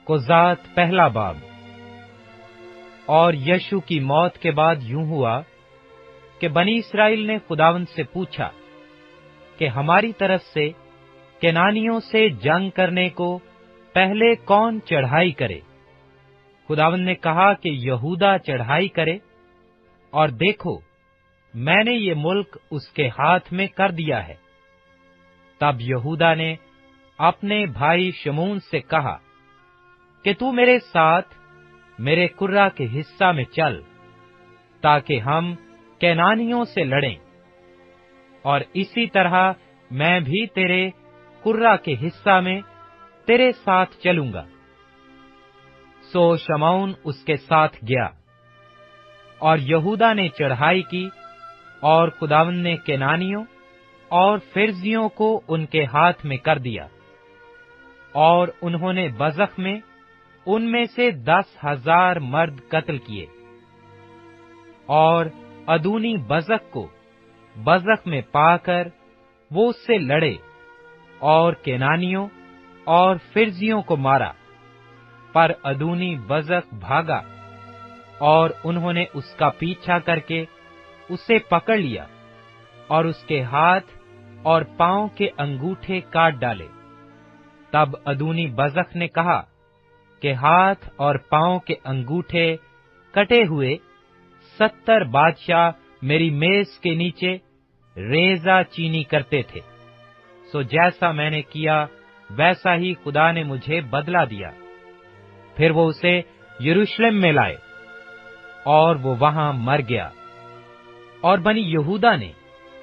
कोज़ात पहला बाब। और यीशु की मौत के बाद यूं हुआ कि बनी इसराइल ने खुदावंद से पूछा कि हमारी तरफ से केनानियों से जंग करने को पहले कौन चढ़ाई करे। खुदावंद ने कहा कि यहूदा चढ़ाई करे, और देखो मैंने ये मुल्क उसके हाथ में कर दिया है। तब यहूदा ने अपने भाई शमून से कहा कि तू मेरे साथ मेरे कुर्रा के हिस्सा में चल, ताकि हम कैनानियों से लड़ें, और इसी तरह मैं भी तेरे कुर्रा के हिस्सा में तेरे साथ चलूंगा। सो शमौन उसके साथ गया, और यहूदा ने चढ़ाई की, और खुदावंद ने केनानियों और फिरजियों को उनके हाथ में कर दिया, और उन्होंने बज़ख में उनमें से 10,000 मर्द कत्ल किए। और अदूनी बज़ख को बज़ख में पाकर वो उससे लड़े और केनानियों और फिरजियों को मारा, पर अदूनी बज़ख भागा, और उन्होंने उसका पीछा करके उसे पकड़ लिया और उसके हाथ और पांव के अंगूठे काट डाले। तब अदूनी बज़ख ने कहा कि हाथ और पांव के अंगूठे कटे हुए 70 बादशाह मेरी मेज के नीचे रेजा चीनी करते थे। सो जैसा मैंने किया वैसा ही खुदा ने मुझे बदला दिया। फिर वो उसे यरूशलेम में लाए, और वो वहां मर गया। और बनी यहूदा ने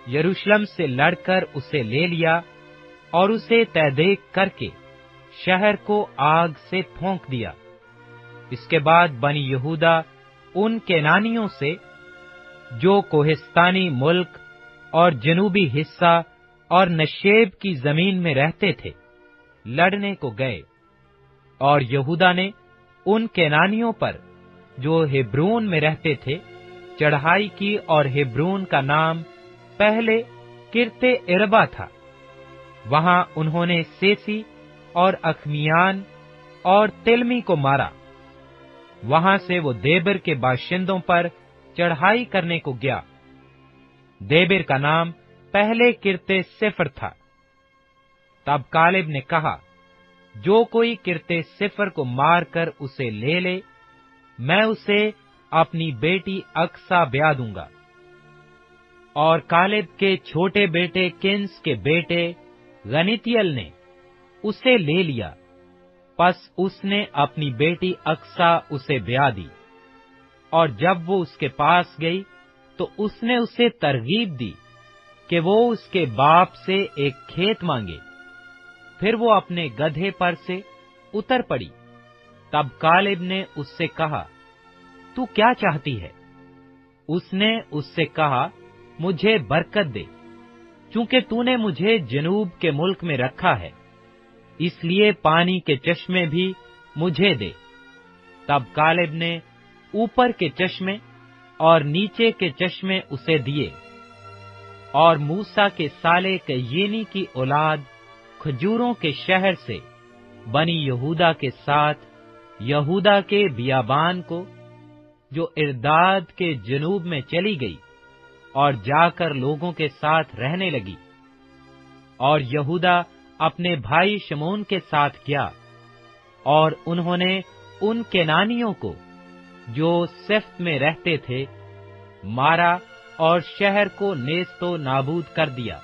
यरूशलेम से लड़कर उसे ले लिया, और उसे तहदेक करके शहर को आग से फूंक दिया। इसके बाद बनी यहूदा उन केनानियों से जो कोहिस्तानी मुल्क और जनूबी हिस्सा और नशेब की जमीन में रहते थे, लड़ने को गए। और यहूदा ने उन केनानियों पर जो हेब्रोन में रहते थे चढ़ाई की, और हेब्रोन का नाम पहले किरते इरबा था। वहां उन्होंने सेसी और अखमियान और तिलमी को मारा। वहां से वो देबिर के बाशिंदों पर चढ़ाई करने को गया। देबिर का नाम पहले किरते सिफर था। तब कालेब ने कहा, जो कोई किरते सिफर को मार कर उसे ले ले, मैं उसे अपनी बेटी अक्सा ब्याह दूंगा। और कालेब के छोटे बेटे किन्स के बेटे गनीतियल ने उसे ले लिया। पस उसने अपनी बेटी अक्सा उसे ब्याह दी। और जब वो उसके पास गई तो उसने उसे तरगीब दी कि वो उसके बाप से एक खेत मांगे। फिर वो अपने गधे पर से उतर पड़ी। तब कालेब ने उससे कहा, तू क्या चाहती है? उसने उससे कहा, मुझे बरकत दे, क्योंकि तूने मुझे जनूब के मुल्क में रखा है, इसलिए पानी के चश्मे भी मुझे दे। तब कालेब ने ऊपर के चश्मे और नीचे के चश्मे उसे दिए। और मूसा के साले कयीनी की औलाद खजूरों के शहर से बनी यहूदा के साथ यहूदा के बियाबान को, जो इरदाद के जनूब में चली गई, और जाकर लोगों के साथ रहने लगी। और यहूदा अपने भाई शमून के साथ गया, और उन्होंने उन केनानियों को जो सिफ्त में रहते थे मारा, और शहर को नेस्तो नाबूद कर दिया।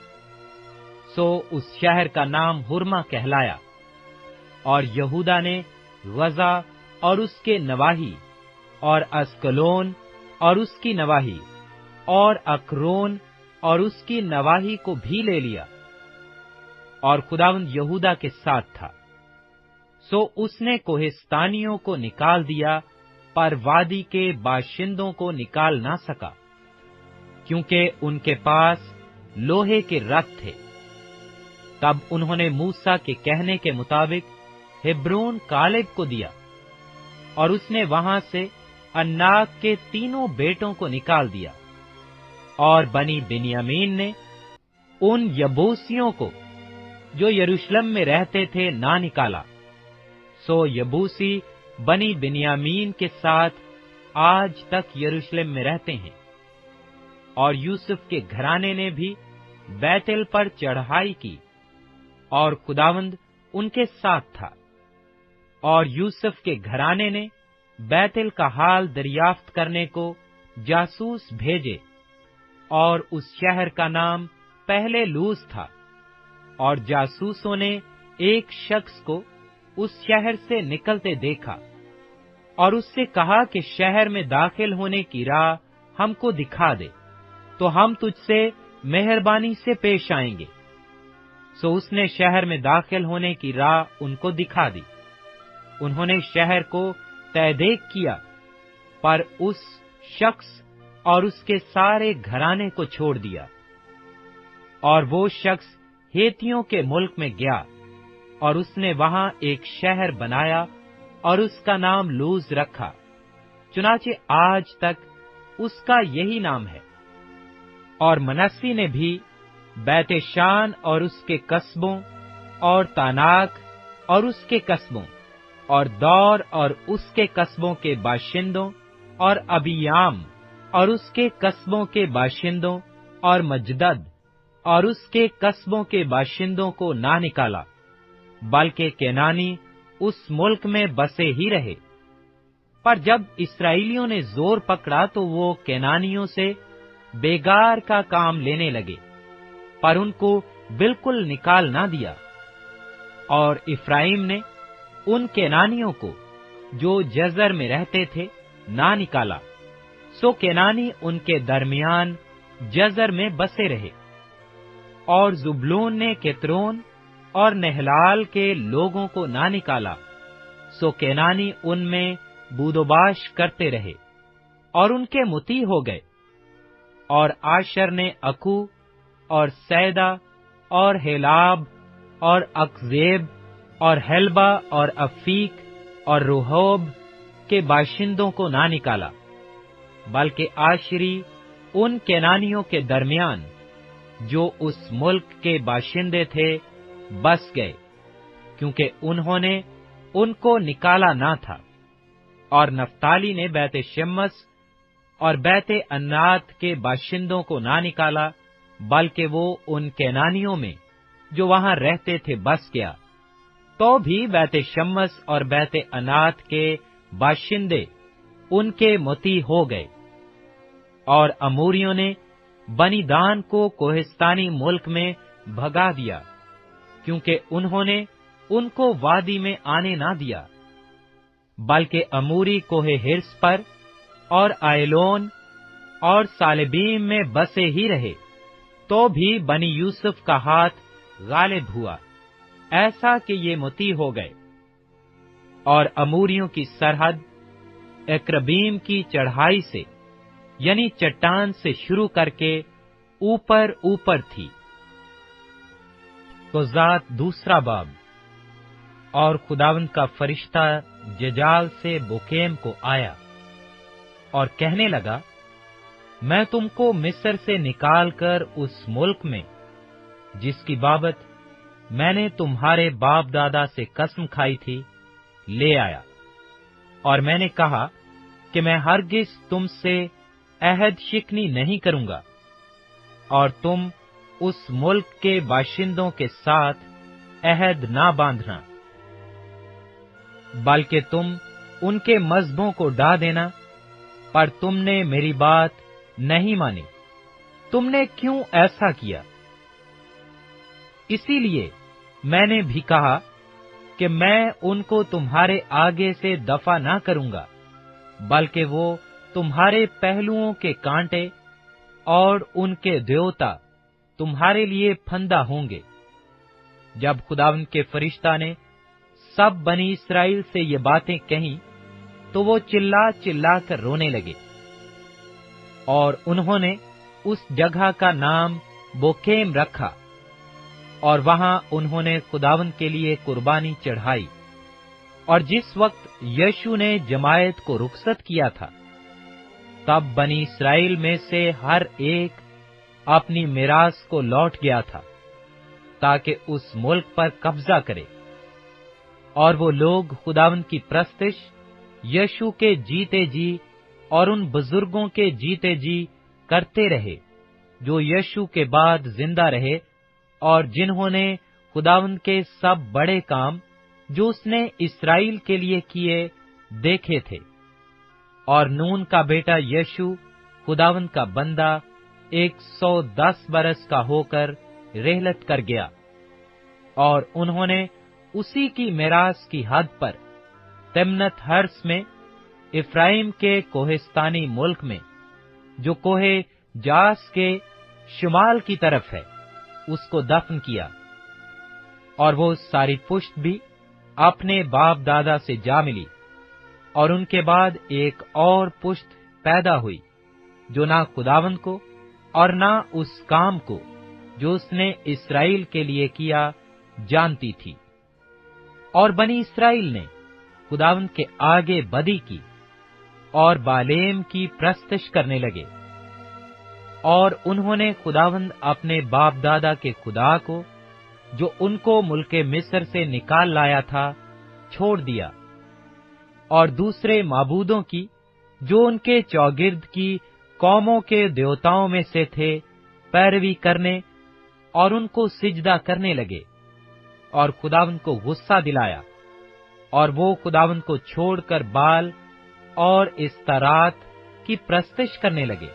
सो उस शहर का नाम हुरमा कहलाया। और यहूदा ने गजा और उसके नवाही, और अस्कलोन और उसकी नवाही, और अकरोन और उसकी नवाही को भी ले लिया। और खुदावंद यहूदा के साथ था। सो उसने कोहिस्तानियों को निकाल दिया, पर वादी के बाशिंदों को निकाल ना सका, क्योंकि उनके पास लोहे के रथ थे। तब उन्होंने मूसा के कहने के मुताबिक हेब्रोन कालेब को दिया, और उसने वहां से अन्नाक के तीनों बेटों को निकाल दिया। और बनी बिन्यामीन ने उन यबूसियों को जो यरूशलेम में रहते थे ना निकाला। सो यबूसी बनी बिन्यामीन के साथ आज तक यरूशलेम में रहते हैं। और यूसुफ के घराने ने भी बैतल पर चढ़ाई की और खुदावंद उनके साथ था। और यूसुफ के घराने ने बैतल का हाल दरियाफ्त करने को जासूस भेजे, और उस शहर का नाम पहले लूज था। और जासूसों ने एक शख्स को उस शहर से निकलते देखा और उससे कहा कि शहर में दाखिल होने की राह हमको दिखा दे, तो हम तुझसे मेहरबानी से पेश आएंगे। सो उसने शहर में दाखिल होने की राह उनको दिखा दी। उन्होंने शहर को तहदेक किया, पर उस शख्स और उसके सारे घराने को छोड़ दिया। और वो शख्स हेतियों के मुल्क में गया, और उसने वहां एक शहर बनाया और उसका नाम लूज रखा। चुनाचे आज तक उसका यही नाम है। और मनस्सी ने भी बैतेशान और उसके कस्बों, और तानाक और उसके कस्बों, और दौर और उसके कस्बों के बाशिंदों, और अबियाम और उसके कस्बों के बाशिंदों, और मजदद और उसके कस्बों के बाशिंदों को ना निकाला, बल्कि केनानी उस मुल्क में बसे ही रहे। पर जब इस्राएलियों ने जोर पकड़ा तो वो केनानियों से बेगार का काम लेने लगे, पर उनको बिल्कुल निकाल ना दिया। और इफ्राइम ने उन केनानियों को जो जजर में रहते थे ना निकाला, सो केनानी उनके दरमियान जजर में बसे रहे। और जुबलून ने केत्रोन और नहलाल के लोगों को ना निकाला, सो केनानी उनमें बूदोबाश करते रहे और उनके मुती हो गए। और आशर ने अकू और सैदा और हेलाब और अकजेब और हेल्बा और अफीक और रोहोब के बाशिंदों को ना निकाला, बल्कि आशरी उन केनानियों के दरमियान जो उस मुल्क के बाशिंदे थे बस गए, क्योंकि उन्होंने उनको निकाला ना था। और नफ्ताली ने बैते शम्मस और बैते अन्नात के बाशिंदों को ना निकाला, बल्कि वो उन केनानियों में जो वहां रहते थे बस गया। तो भी बैते शम्मस और बैते अनात के बाशिंदे उनके मुती हो गए। और अमोरियों ने बनी दान को कोहिस्तानी मुल्क में भगा दिया, क्योंकि उन्होंने उनको वादी में आने ना दिया, बल्कि अमूरी कोहे हिर्स पर और आयलोन और सालेबीम में बसे ही रहे। तो भी बनी यूसुफ का हाथ गालिब हुआ, ऐसा कि ये मुती हो गए। और अमूरियों की सरहद एक्रबीम की चढ़ाई से, यानी चट्टान से शुरू करके ऊपर ऊपर थी। तो जात दूसरा बाब। और खुदावंद का फरिश्ता जजाल से बोकेम को आया और कहने लगा, मैं तुमको मिस्र से निकालकर उस मुल्क में, जिसकी बाबत मैंने तुम्हारे बाप दादा से कसम खाई थी, ले आया। और मैंने कहा कि मैं हरगिज तुमसे अहद शिकनी नहीं करूंगा, और तुम उस मुल्क के बाशिंदों के साथ अहद ना बांधना, बल्कि तुम उनके मजहबों को ढा देना। पर तुमने मेरी बात नहीं मानी। तुमने क्यों ऐसा किया? इसीलिए मैंने भी कहा कि मैं उनको तुम्हारे आगे से दफा ना करूंगा, बल्कि वो तुम्हारे पहलुओं के कांटे और उनके देवता तुम्हारे लिए फंदा होंगे। जब खुदावंद के फरिश्ता ने सब बनी इस्राएल से ये बातें कहीं, तो वो चिल्ला चिल्ला कर रोने लगे। और उन्होंने उस जगह का नाम बोकेम रखा, और वहां उन्होंने खुदावंद के लिए कुर्बानी चढ़ाई। और जिस वक्त यीशु ने जमायत को रुखसत किया था, तब बनी इस्राएल में से हर एक अपनी मिरास को लौट गया था, ताकि उस मुल्क पर कब्जा करे। اور وہ لوگ خداوند کی پرستش یشوع کے جیتے جی اور ان بزرگوں کے جیتے جی کرتے رہے جو یشوع کے بعد زندہ رہے اور جنہوں نے خداوند کے سب بڑے کام جو اس نے اسرائیل کے لیے کیے دیکھے تھے۔ اور نون کا بیٹا یشوع خداوند کا بندہ 110 برس کا ہو کر رحلت کر گیا، اور انہوں نے اسی کی میراث کی حد پر تمنت ہرس میں افرائیم کے کوہستانی ملک میں جو کوہ جاس کے شمال کی طرف ہے اس کو دفن کیا۔ اور وہ ساری پشت بھی اپنے باپ دادا سے جا ملی، اور ان کے بعد ایک اور پشت پیدا ہوئی جو نہ خداوند کو اور نہ اس کام کو جو اس نے اسرائیل کے لیے کیا جانتی تھی۔ اور بنی اسرائیل نے خداوند کے آگے بدی کی اور بالیم کی پرستش کرنے لگے، اور انہوں نے خداوند اپنے باپ دادا کے خدا کو جو ان کو ملک مصر سے نکال لایا تھا چھوڑ دیا، اور دوسرے معبودوں کی جو ان کے چوگرد کی قوموں کے دیوتاؤں میں سے تھے پیروی کرنے اور ان کو سجدہ کرنے لگے، اور خداوند کو غصہ دلایا، اور وہ خداوند کو چھوڑ کر بال اور استارات کی پرستش کرنے لگے۔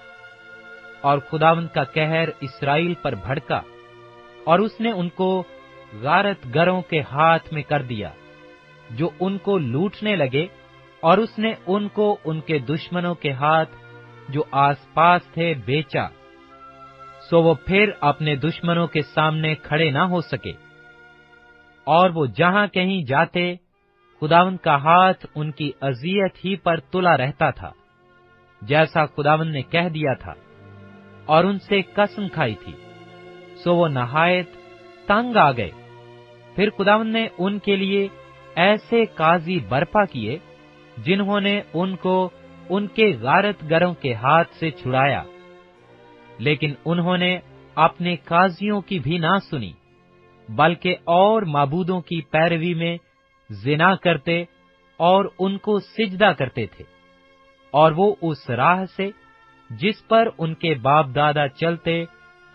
اور خداوند کا قہر اسرائیل پر بھڑکا، اور اس نے ان کو غارت گروں کے ہاتھ میں کر دیا جو ان کو لوٹنے لگے، اور اس نے ان کو ان کے دشمنوں کے ہاتھ جو آس پاس تھے بیچا، سو وہ پھر اپنے دشمنوں کے سامنے کھڑے نہ ہو سکے۔ اور وہ جہاں کہیں جاتے خداوند کا ہاتھ ان کی اذیت ہی پر تلا رہتا تھا، جیسا خداوند نے کہہ دیا تھا اور ان سے قسم کھائی تھی، سو وہ نہایت تنگ آ گئے۔ پھر خداوند نے ان کے لیے ایسے قاضی برپا کیے جنہوں نے ان کو ان کے غارت گروں کے ہاتھ سے چھڑایا، لیکن انہوں نے اپنے قاضیوں کی بھی نہ سنی، بلکہ اور معبودوں کی پیروی میں زنا کرتے اور ان کو سجدہ کرتے تھے، اور وہ اس راہ سے جس پر ان کے باپ دادا چلتے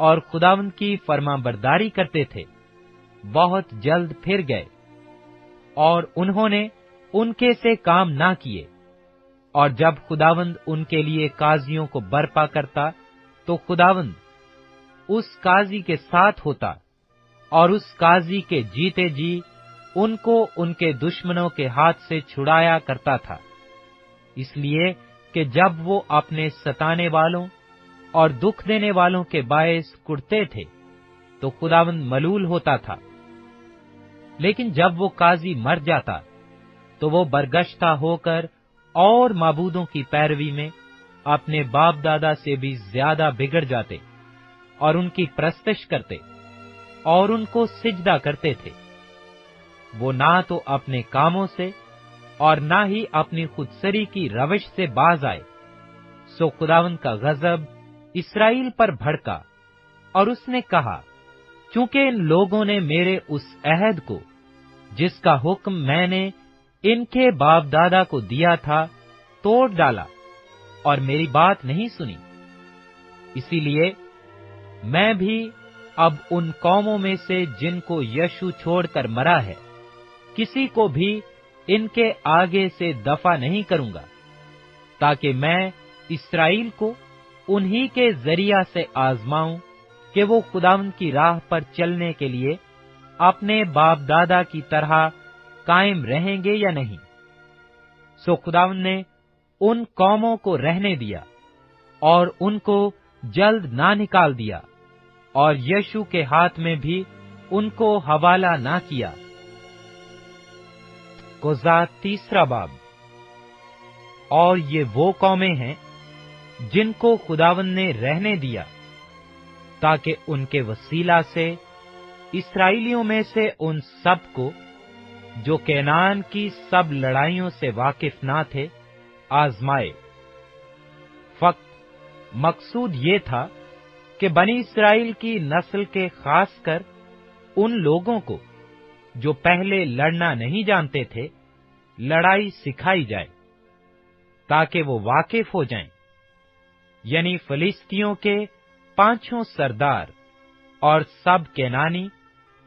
اور خداوند کی فرما برداری کرتے تھے بہت جلد پھر گئے، اور انہوں نے ان کے سے کام نہ کیے۔ اور جب خداوند ان کے لیے قاضیوں کو برپا کرتا تو خداوند اس قاضی کے ساتھ ہوتا، اور اس قاضی کے جیتے جی ان کو ان کے دشمنوں کے ہاتھ سے چھڑایا کرتا تھا، اس لیے کہ جب وہ اپنے ستانے والوں اور دکھ دینے والوں کے باعث کڑتے تھے تو خداوند ملول ہوتا تھا۔ لیکن جب وہ قاضی مر جاتا تو وہ برگشتہ ہو کر اور معبودوں کی پیروی میں اپنے باپ دادا سے بھی زیادہ بگڑ جاتے اور ان کی پرستش کرتے اور ان کو سجدہ کرتے تھے۔ وہ نہ تو اپنے کاموں سے اور نہ ہی اپنی خودسری کی روش سے باز آئے، سو خداوند کا غضب اسرائیل پر بھڑکا، اور اس نے کہا، چونکہ ان لوگوں نے میرے اس عہد کو جس کا حکم میں نے ان کے باپ دادا کو دیا تھا توڑ ڈالا اور میری بات نہیں سنی، اسی لیے میں بھی اب ان قوموں میں سے جن کو یشوع چھوڑ کر مرا ہے کسی کو بھی ان کے آگے سے دفع نہیں کروں گا، تاکہ میں اسرائیل کو انہی کے ذریعہ سے آزماؤں کہ وہ خداوند کی راہ پر چلنے کے لیے اپنے باپ دادا کی طرح قائم رہیں گے یا نہیں۔ سو خداوند نے ان قوموں کو رہنے دیا اور ان کو جلد نہ نکال دیا، اور یشوع کے ہاتھ میں بھی ان کو حوالہ نہ کیا۔ قضات تیسرا باب۔ اور یہ وہ قومیں ہیں جن کو خداوند نے رہنے دیا تاکہ ان کے وسیلہ سے اسرائیلیوں میں سے ان سب کو جو کینان کی سب لڑائیوں سے واقف نہ تھے آزمائے۔ فقط مقصود یہ تھا کہ بنی اسرائیل کی نسل کے خاص کر ان لوگوں کو جو پہلے لڑنا نہیں جانتے تھے لڑائی سکھائی جائے، تاکہ وہ واقف ہو جائیں، یعنی فلسطینیوں کے 5 سردار اور سب کینانی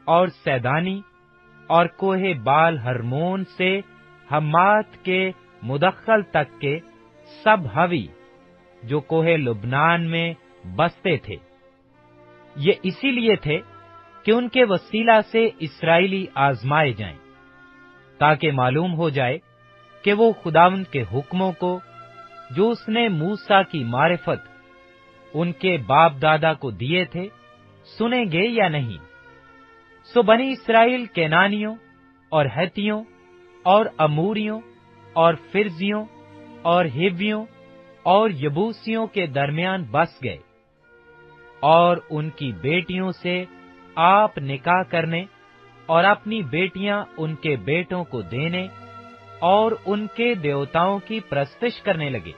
اور سیدانی اور کوہ بال ہرمون سے حمات کے مدخل تک کے سب ہوی جو کوہ لبنان میں بستے تھے۔ یہ اسی لیے تھے کہ ان کے وسیلہ سے اسرائیلی آزمائے جائیں، تاکہ معلوم ہو جائے کہ وہ خداوند کے حکموں کو جو اس نے موسیٰ کی معرفت ان کے باپ دادا کو دیے تھے سنیں گے یا نہیں۔ سو بنی اسرائیل کینانیوں اور ہیتیوں اور اموریوں اور فرزیوں اور ہیویوں اور یبوسیوں کے درمیان بس گئے، اور ان کی بیٹیوں سے آپ نکاح کرنے اور اپنی بیٹیاں ان کے بیٹوں کو دینے اور ان کے دیوتاؤں کی پرستش کرنے لگے۔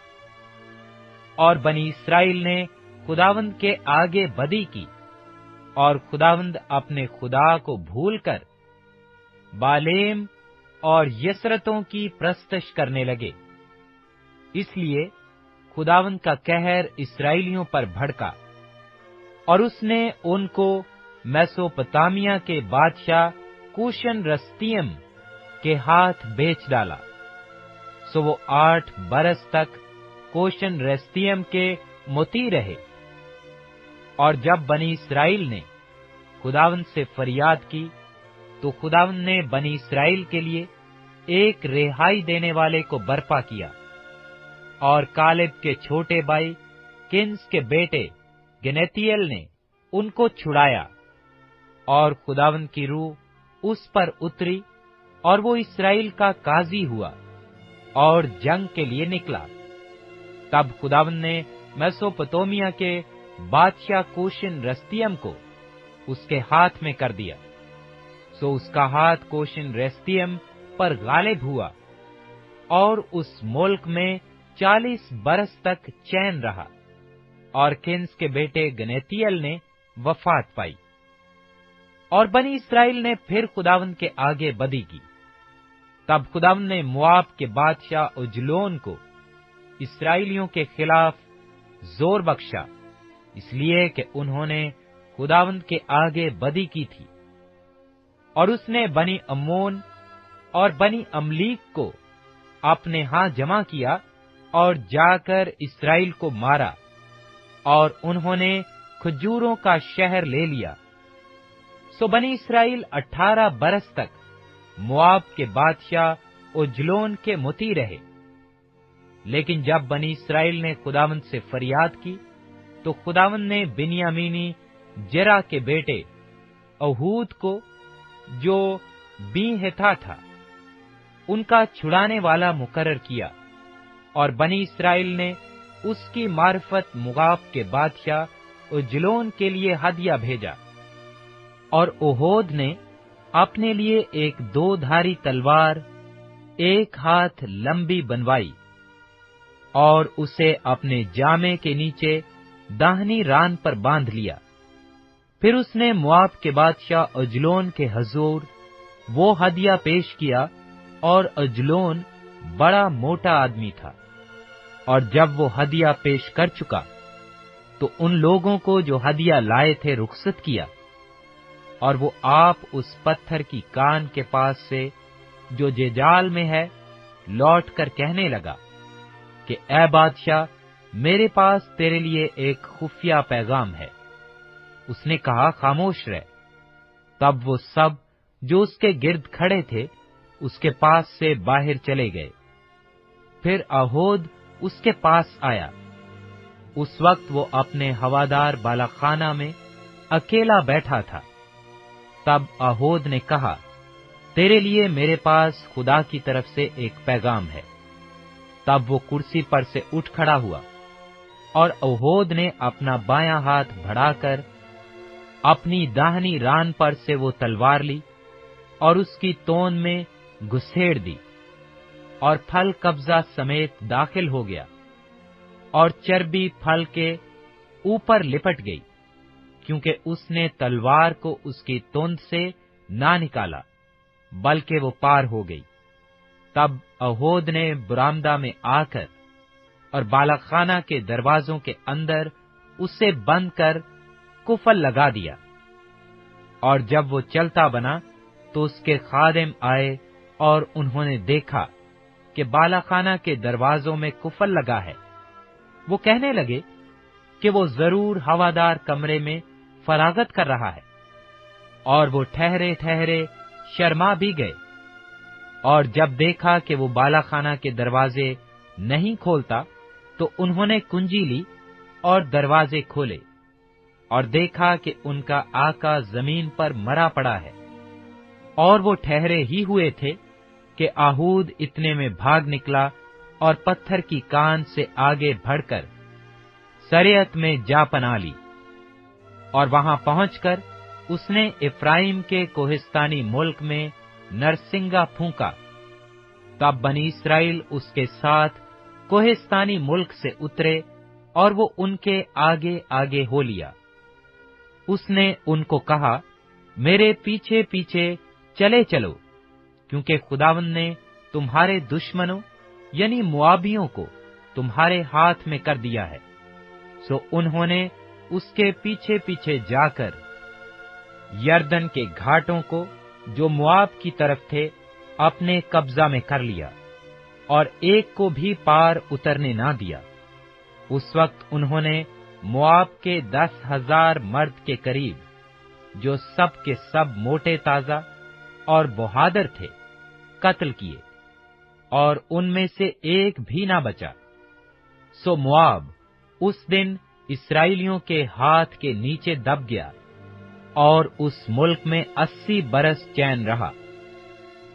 اور بنی اسرائیل نے خداوند کے آگے بدی کی، اور خداوند اپنے خدا کو بھول کر بالیم اور یسرتوں کی پرستش کرنے لگے۔ اس لیے خداوند کا قہر اسرائیلیوں پر بھڑکا، اور اس نے ان کو میسوپوتامیہ کے بادشاہ کوشن رستیم کے ہاتھ بیچ ڈالا۔ سو وہ 8 برس تک کوشن رستیم کے مطیع رہے۔ اور جب بنی اسرائیل نے خداوند سے فریاد کی تو خداوند نے بنی اسرائیل کے لیے ایک رہائی دینے والے کو برپا کیا، اور کالب کے چھوٹے بھائی کنس کے بیٹے گنیتیل نے ان کو چھڑایا، اور خداوند کی روح اس پر اتری، اور وہ اسرائیل کا قاضی ہوا اور جنگ کے لیے نکلا۔ تب خداوند نے میسوپوتامیہ کے بادشاہ کوشن رستیم کو اس کے ہاتھ میں کر دیا۔ سو اس کا ہاتھ کوشن رستیم پر غالب ہوا، اور اس ملک میں 40 برس تک چین رہا، اور کنس کے بیٹے گنیتیل نے وفات پائی۔ اور بنی اسرائیل نے پھر خداوند کے آگے بدی کی۔ تب خداوند نے مواب کے بادشاہ اجلون کو اسرائیلیوں کے خلاف زور بخشا، اس لیے کہ انہوں نے خداوند کے آگے بدی کی تھی۔ اور اس نے بنی امون اور بنی املیک کو اپنے ہاں جمع کیا اور جا کر اسرائیل کو مارا، اور انہوں نے کھجوروں کا شہر لے لیا۔ سو بنی اسرائیل 18 برس تک مواب کے بادشاہ اجلون کے مطیع رہے۔ لیکن جب بنی اسرائیل نے خداوند سے فریاد کی تو خداوند نے بنیامینی جرا کے بیٹے اہود کو، جو بیہتا تھا، ان کا چھڑانے والا مقرر کیا، اور بنی اسرائیل نے اس کی معرفت مواب کے بادشاہ اجلون کے لیے ہدیہ بھیجا۔ اور اہود نے اپنے لیے ایک 2 دھاری تلوار 1 ہاتھ لمبی بنوائی، اور اسے اپنے جامے کے نیچے داہنی ران پر باندھ لیا۔ پھر اس نے مواب کے بادشاہ اجلون کے حضور وہ ہدیہ پیش کیا، اور اجلون بڑا موٹا آدمی تھا۔ اور جب وہ ہدیہ پیش کر چکا تو ان لوگوں کو جو ہدیہ لائے تھے رخصت کیا، اور وہ آپ اس پتھر کی کان کے پاس سے جو جیجال میں ہے لوٹ کر کہنے لگا کہ اے بادشاہ، میرے پاس تیرے لیے ایک خفیہ پیغام ہے۔ اس نے کہا خاموش رہ۔ تب وہ سب جو اس کے گرد کھڑے تھے اس کے پاس سے باہر چلے گئے۔ پھر اہود اس کے پاس آیا۔ اس وقت وہ اپنے ہوادار بالا خانہ میں اکیلا بیٹھا تھا۔ تب اہود نے کہا، تیرے لیے میرے پاس خدا کی طرف سے ایک پیغام ہے۔ تب وہ کرسی پر سے اٹھ کھڑا ہوا، اور اہود نے اپنا بایاں ہاتھ بڑھا کر اپنی داہنی ران پر سے وہ تلوار لی، اور اس کی تون میں گھسیڑ دی، اور پھل قبضہ سمیت داخل ہو گیا، اور چربی پھل کے اوپر لپٹ گئی، کیونکہ اس نے تلوار کو اس کی توند سے نہ نکالا۔ बल्कि वो पार हो गई। तब अहोद ने बरामदा में आकर और बालाखाना के दरवाजों के अंदर उसे बंद कर कुफल लगा दिया। और जब वो चलता बना तो उसके खादिम आए और उन्होंने देखा कि बालाखाना के दरवाजों में कुफल लगा है। वो कहने लगे कि वो जरूर हवादार कमरे में फरागत कर रहा है, और वो ठहरे ठहरे शर्मा भी गए। और जब देखा कि वो बालाखाना के दरवाजे नहीं खोलता तो उन्होंने कुंजी ली और दरवाजे खोले, और देखा कि उनका आका जमीन पर मरा पड़ा है। और वो ठहरे ही हुए थे कि आहूद इतने में भाग निकला और पत्थर की कान से आगे बढ़कर सरेयत में जा पना ली। और वहां पहुंचकर उसने इफ्राइम के कोहिस्तानी मुल्क में नरसिंगा फूंका। तब बनी इस्राएल उसके साथ कोहिस्तानी मुल्क से उतरे और वो उनके आगे आगे हो लिया। उसने उनको कहा, मेरे पीछे पीछे चले चलो, क्योंकि खुदावंद ने तुम्हारे दुश्मनों यानी मुआबियों को तुम्हारे हाथ में कर दिया है। सो उन्होंने उसके पीछे पीछे जाकर यरदन के घाटों को जो मुआब की तरफ थे अपने कब्जा में कर लिया, और एक को भी पार उतरने ना दिया। उस वक्त उन्होंने मुआब के 10,000 मर्द के करीब, जो सब के सब मोटे ताजा और बहादुर थे, कत्ल किए, और उनमें से एक भी ना बचा। सो मुआब उस दिन इस्राएलियों के हाथ के नीचे दब गया, और उस मुल्क में 80 बरस चैन रहा।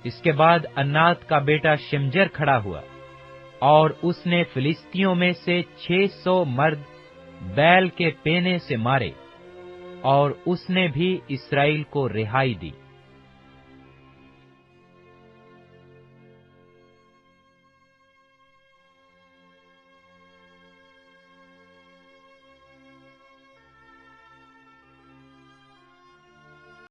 इसके बाद अन्नात का बेटा शिमजर खड़ा हुआ, और उसने फिलिस्तियों में से 600 मर्द बैल के पेने से मारे, और उसने भी इस्राएल को रिहाई दी।